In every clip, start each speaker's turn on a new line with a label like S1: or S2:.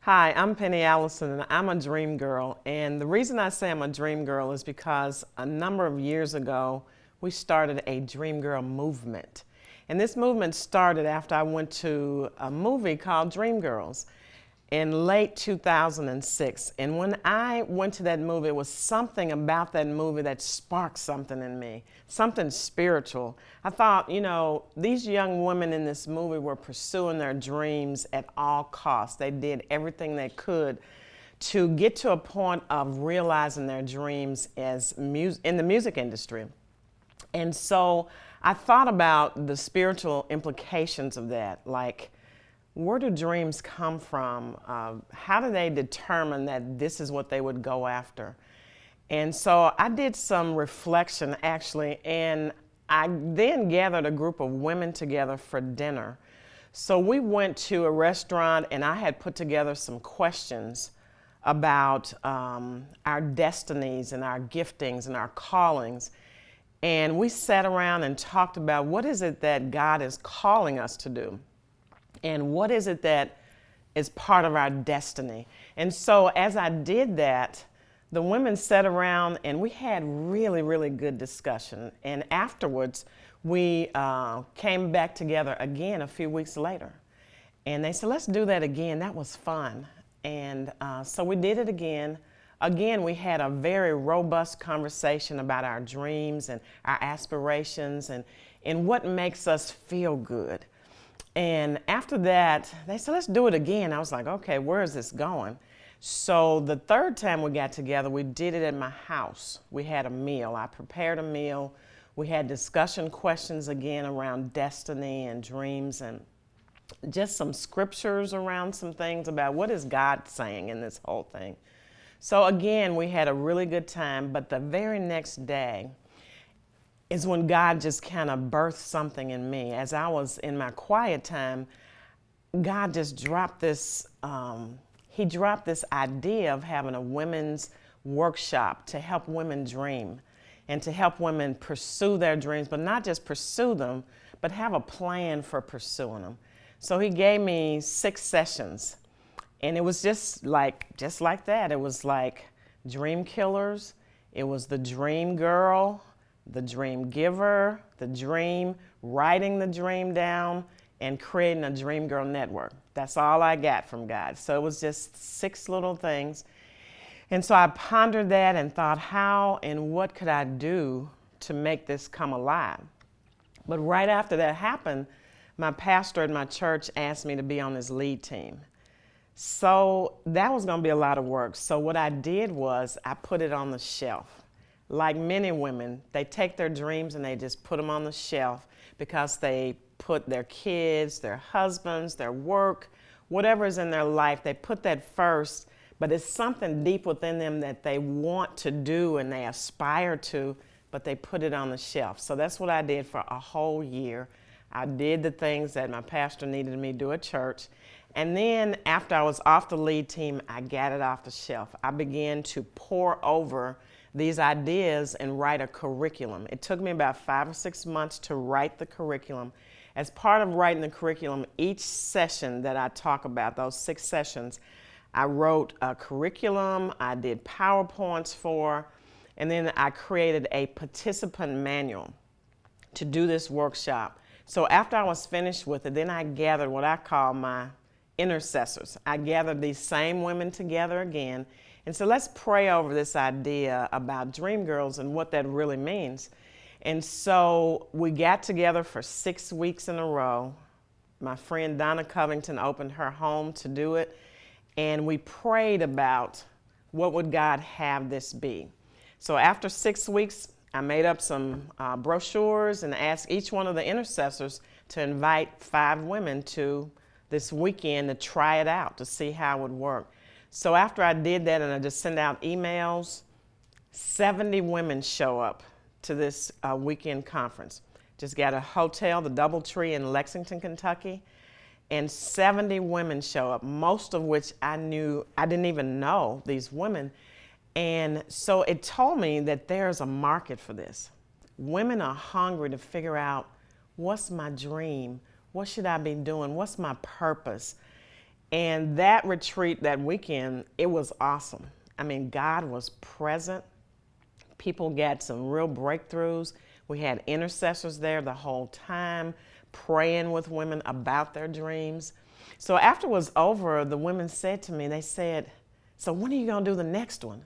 S1: Hi, I'm Penne Allison, and I'm a dream girl. And the reason I say I'm a dream girl is because a number of years ago, we started a dream girl movement. And this movement started after I went to a movie called Dreamgirls in late 2006. And when I went to that movie, it was something about that movie that sparked something in me, something spiritual. I thought, these young women in this movie were pursuing their dreams at all costs. They did everything they could to get to a point of realizing their dreams in the music industry. And so I thought about the spiritual implications of that, like, where do dreams come from? How do they determine that this is what they would go after? And so I did some reflection actually, and I then gathered a group of women together for dinner. So we went to a restaurant, and I had put together some questions about our destinies and our giftings and our callings. And we sat around and talked about what is it that God is calling us to do? And what is it that is part of our destiny? And so as I did that, the women sat around and we had really, really good discussion. And afterwards, we came back together again a few weeks later. And they said, let's do that again. That was fun. And so we did it again. Again, we had a very robust conversation about our dreams and our aspirations and what makes us feel good. And after that, they said, let's do it again. I was like, okay, where is this going? So the third time we got together, we did it at my house. We had a meal. I prepared a meal. We had discussion questions again around destiny and dreams and just some scriptures around some things about what is God saying in this whole thing. So again, we had a really good time, but the very next day is when God just kind of birthed something in me. As I was in my quiet time, God just dropped this, he dropped this idea of having a women's workshop to help women dream and to help women pursue their dreams, but not just pursue them, but have a plan for pursuing them. So he gave me 6 sessions, and it was just like that. It was like dream killers. It was the dream girl, the dream giver, the dream, writing the dream down, and creating a dream girl network. That's all I got from God. So it was just 6 little things. And so I pondered that and thought, how and what could I do to make this come alive? But right after that happened, my pastor at my church asked me to be on his lead team. So that was going to be a lot of work. So what I did was I put it on the shelf. Like many women, they take their dreams and they just put them on the shelf because they put their kids, their husbands, their work, whatever is in their life, they put that first, but it's something deep within them that they want to do and they aspire to, but they put it on the shelf. So that's what I did for a whole year. I did the things that my pastor needed me to do at church. And then after I was off the lead team, I got it off the shelf. I began to pour over these ideas and write a curriculum. It took me about 5 or 6 months to write the curriculum. As part of writing the curriculum, each session that I talk about, those 6 sessions, I wrote a curriculum, I did PowerPoints for, and then I created a participant manual to do this workshop. So after I was finished with it, then I gathered what I call my intercessors. I gathered these same women together again and so let's pray over this idea about dream girls and what that really means. And so we got together for 6 weeks in a row. My friend Donna Covington opened her home to do it. And we prayed about what would God have this be. So after 6 weeks, I made up some brochures and asked each one of the intercessors to invite 5 women to this weekend to try it out, to see how it would work. So after I did that and I just sent out emails, 70 women show up to this weekend conference. Just got a hotel, the Doubletree in Lexington, Kentucky, and 70 women show up, most of which I didn't even know these women. And so it told me that there's a market for this. Women are hungry to figure out, what's my dream? What should I be doing? What's my purpose? And that retreat that weekend, it was awesome. I mean, God was present. People got some real breakthroughs. We had intercessors there the whole time, praying with women about their dreams. So after it was over, the women said to me, they said, "So when are you going to do the next one?"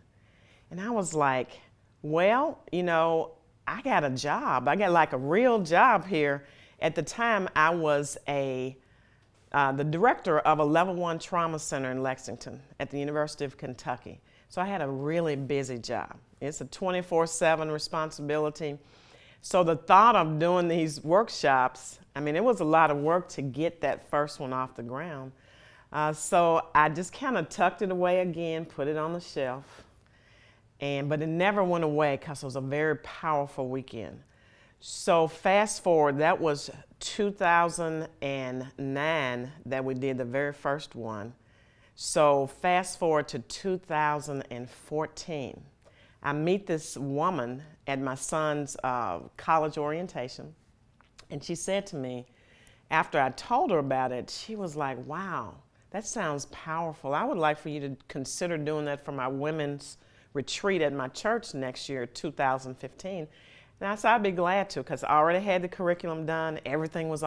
S1: And I was like, well, I got a job. I got like a real job here. At the time, I was the director of a level 1 trauma center in Lexington at the University of Kentucky. So I had a really busy job. It's a 24/7 responsibility. So the thought of doing these workshops, I mean, it was a lot of work to get that first one off the ground. So I just kind of tucked it away again, put it on the shelf. But it never went away because it was a very powerful weekend. So fast forward, that was 2009 that we did the very first one. So fast forward to 2014. I meet this woman at my son's college orientation, and she said to me, after I told her about it, she was like, "Wow, that sounds powerful. I would like for you to consider doing that for my women's retreat at my church next year, 2015. And I said, I'd be glad to, because I already had the curriculum done. Everything was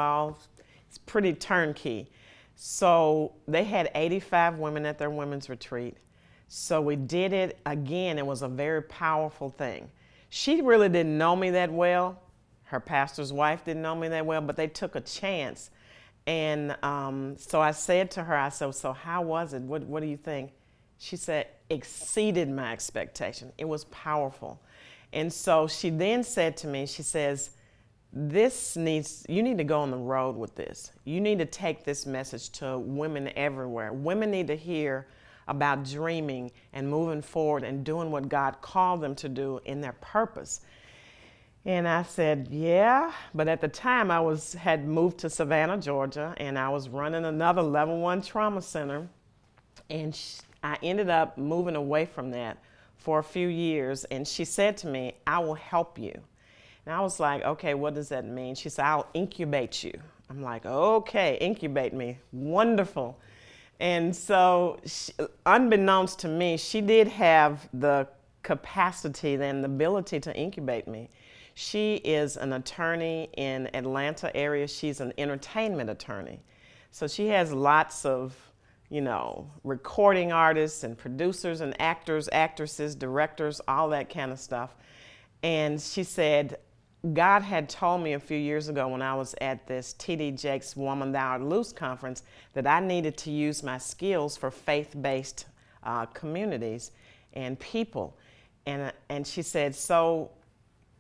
S1: it's pretty turnkey. So they had 85 women at their women's retreat. So we did it again. It was a very powerful thing. She really didn't know me that well. Her pastor's wife didn't know me that well, but they took a chance. And so I said to her, I said, "So how was it? What do you think?" She said, "Exceeded my expectation. It was powerful." And so she then said to me, she says, you need to go on the road with this. You need to take this message to women everywhere. Women need to hear about dreaming and moving forward and doing what God called them to do in their purpose. And I said, yeah, but at the time had moved to Savannah, Georgia, and I was running another level 1 trauma center. And I ended up moving away from that for a few years. And she said to me, "I will help you." And I was like, "Okay, what does that mean?" She said, "I'll incubate you." I'm like, "Okay, incubate me. Wonderful." And so unbeknownst to me, she did have the capacity and the ability to incubate me. She is an attorney in Atlanta area. She's an entertainment attorney. So she has lots of recording artists and producers and actors, actresses, directors, all that kind of stuff. And she said, God had told me a few years ago when I was at this T.D. Jakes Woman Thou Art Loose conference that I needed to use my skills for faith-based communities and people. And she said, "So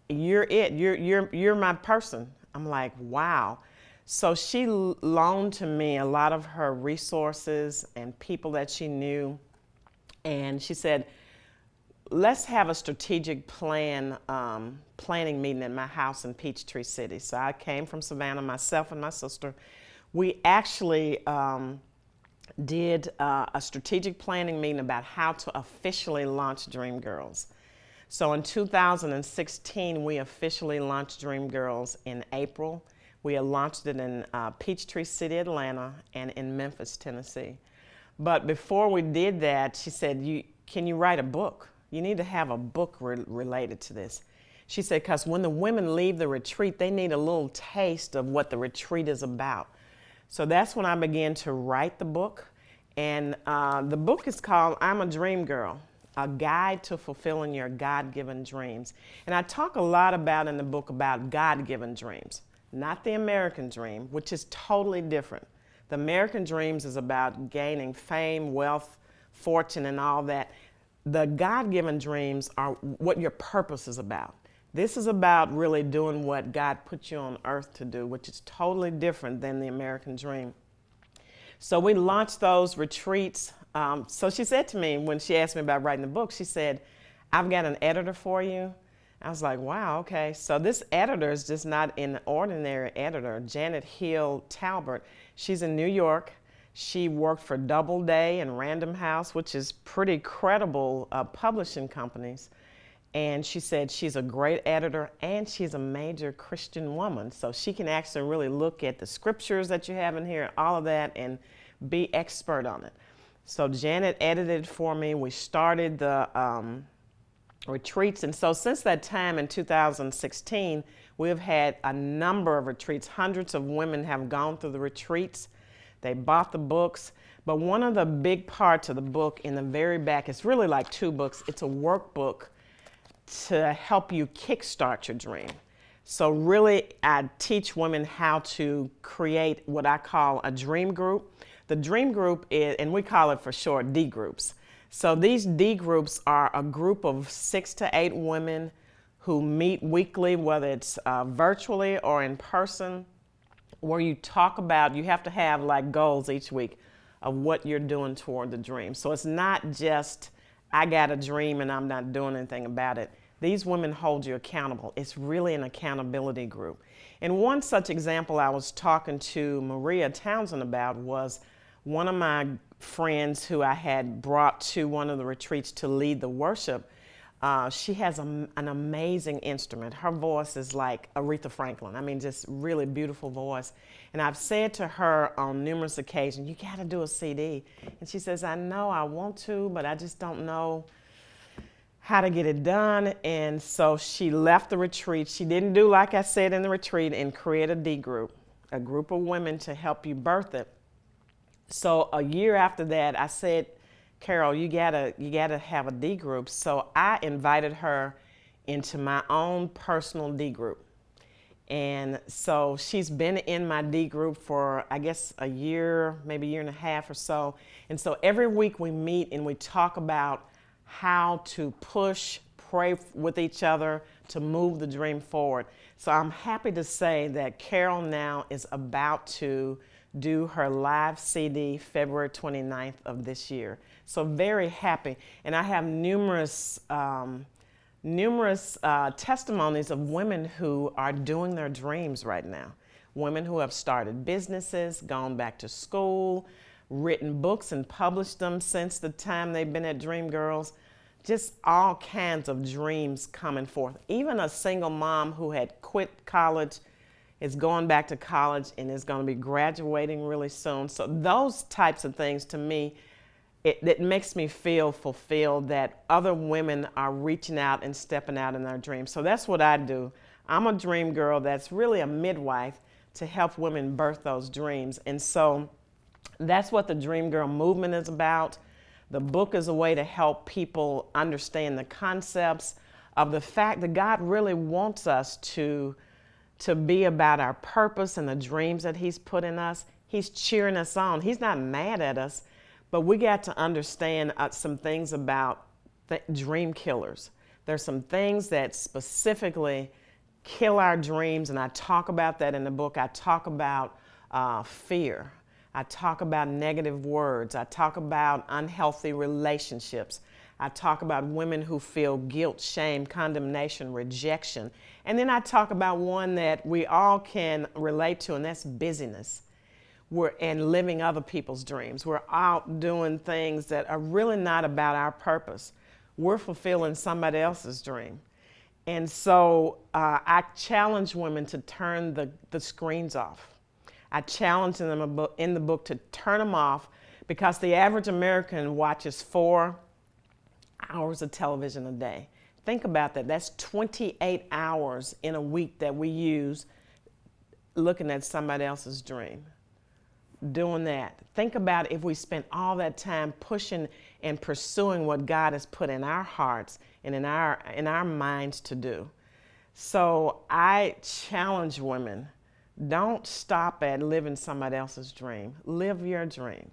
S1: you're it. You're my person." I'm like, wow. So she loaned to me a lot of her resources and people that she knew. And she said, "Let's have a strategic planning meeting at my house in Peachtree City." So I came from Savannah, myself and my sister. We actually did a strategic planning meeting about how to officially launch Dream Girls. So in 2016, we officially launched Dream Girls in April. We had launched it in Peachtree City, Atlanta, and in Memphis, Tennessee. But before we did that, she said, "Can you write a book? You need to have a book related to this." She said, because when the women leave the retreat, they need a little taste of what the retreat is about. So that's when I began to write the book. And the book is called "I'm a Dream Girl, A Guide to Fulfilling Your God-Given Dreams." And I talk a lot in the book about God-given dreams. Not the American dream, which is totally different. The American dreams is about gaining fame, wealth, fortune, and all that. The God-given dreams are what your purpose is about. This is about really doing what God put you on earth to do, which is totally different than the American dream. So we launched those retreats. So she said to me, when she asked me about writing the book, she said, "I've got an editor for you." I was like, wow, okay. So this editor is just not an ordinary editor. Janet Hill Talbert, she's in New York. She worked for Doubleday and Random House, which is pretty credible publishing companies. And she said she's a great editor and she's a major Christian woman. So she can actually really look at the scriptures that you have in here, all of that, and be expert on it. So Janet edited for me. We started the retreats. And so since that time in 2016, we have had a number of retreats. Hundreds of women have gone through the retreats. They bought the books. But one of the big parts of the book in the very back, it's really like two books. It's a workbook to help you kickstart your dream. So really, I teach women how to create what I call a dream group. The dream group is, and we call it for short, D groups. So these D groups are a group of 6 to 8 women who meet weekly, whether it's virtually or in person, where you talk about, you have to have like goals each week of what you're doing toward the dream. So it's not just, I got a dream and I'm not doing anything about it. These women hold you accountable. It's really an accountability group. And one such example I was talking to Maria Townsend about was one of my friends who I had brought to one of the retreats to lead the worship. She has an amazing instrument. Her voice is like Aretha Franklin. I mean, just really beautiful voice. And I've said to her on numerous occasions, you got to do a CD. And she says, I know I want to, but I just don't know how to get it done. And so she left the retreat. She didn't do like I said in the retreat and create a D group, a group of women to help you birth it. So a year after that, I said, Carol, you gotta have a D group. So I invited her into my own personal D group. And so she's been in my D group for, I guess, a year, maybe a year and a half or so. And so every week we meet and we talk about how to push, pray with each other to move the dream forward. So I'm happy to say that Carol now is about to do her live CD February 29th of this year. So very happy. And I have numerous testimonies of women who are doing their dreams right now. Women who have started businesses, gone back to school, written books and published them since the time they've been at Dream Girls. Just all kinds of dreams coming forth. Even a single mom who had quit college is going back to college and is going to be graduating really soon. So those types of things, to me, it makes me feel fulfilled that other women are reaching out and stepping out in their dreams. So that's what I do. I'm a dream girl that's really a midwife to help women birth those dreams. And so that's what the Dream Girl movement is about. The book is a way to help people understand the concepts of the fact that God really wants us to be about our purpose and the dreams that He's put in us. He's cheering us on. He's not mad at us, but we got to understand some things about the dream killers. There's some things that specifically kill our dreams, and I talk about that in the book. I talk about fear. I talk about negative words. I talk about unhealthy relationships. I talk about women who feel guilt, shame, condemnation, rejection. And then I talk about one that we all can relate to, and that's busyness. And living other people's dreams. We're out doing things that are really not about our purpose. We're fulfilling somebody else's dream. And so I challenge women to turn the screens off. I challenge them in the book to turn them off, because the average American watches 4 hours of television a day. Think about that. That's 28 hours in a week that we use looking at somebody else's dream. Doing that. Think about if we spent all that time pushing and pursuing what God has put in our hearts and in our minds to do. So I challenge women, don't stop at living somebody else's dream. Live your dream,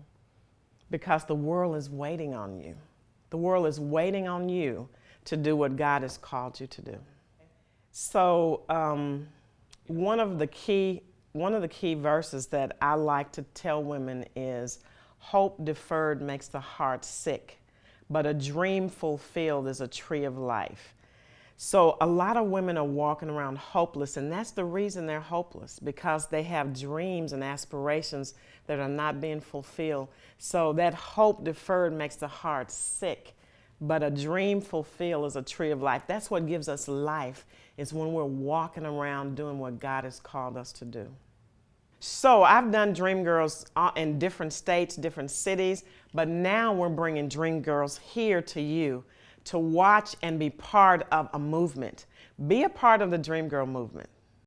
S1: because the world is waiting on you. The world is waiting on you to do what God has called you to do. So one of the key verses that I like to tell women is, hope deferred makes the heart sick, but a dream fulfilled is a tree of life. So a lot of women are walking around hopeless, and that's the reason they're hopeless, because they have dreams and aspirations that are not being fulfilled. So that hope deferred makes the heart sick, but a dream fulfilled is a tree of life. That's what gives us life, is when we're walking around doing what God has called us to do. So I've done Dream Girls in different states, different cities, but now we're bringing Dream Girls here to you to watch and be part of a movement. Be a part of the Dream Girl movement.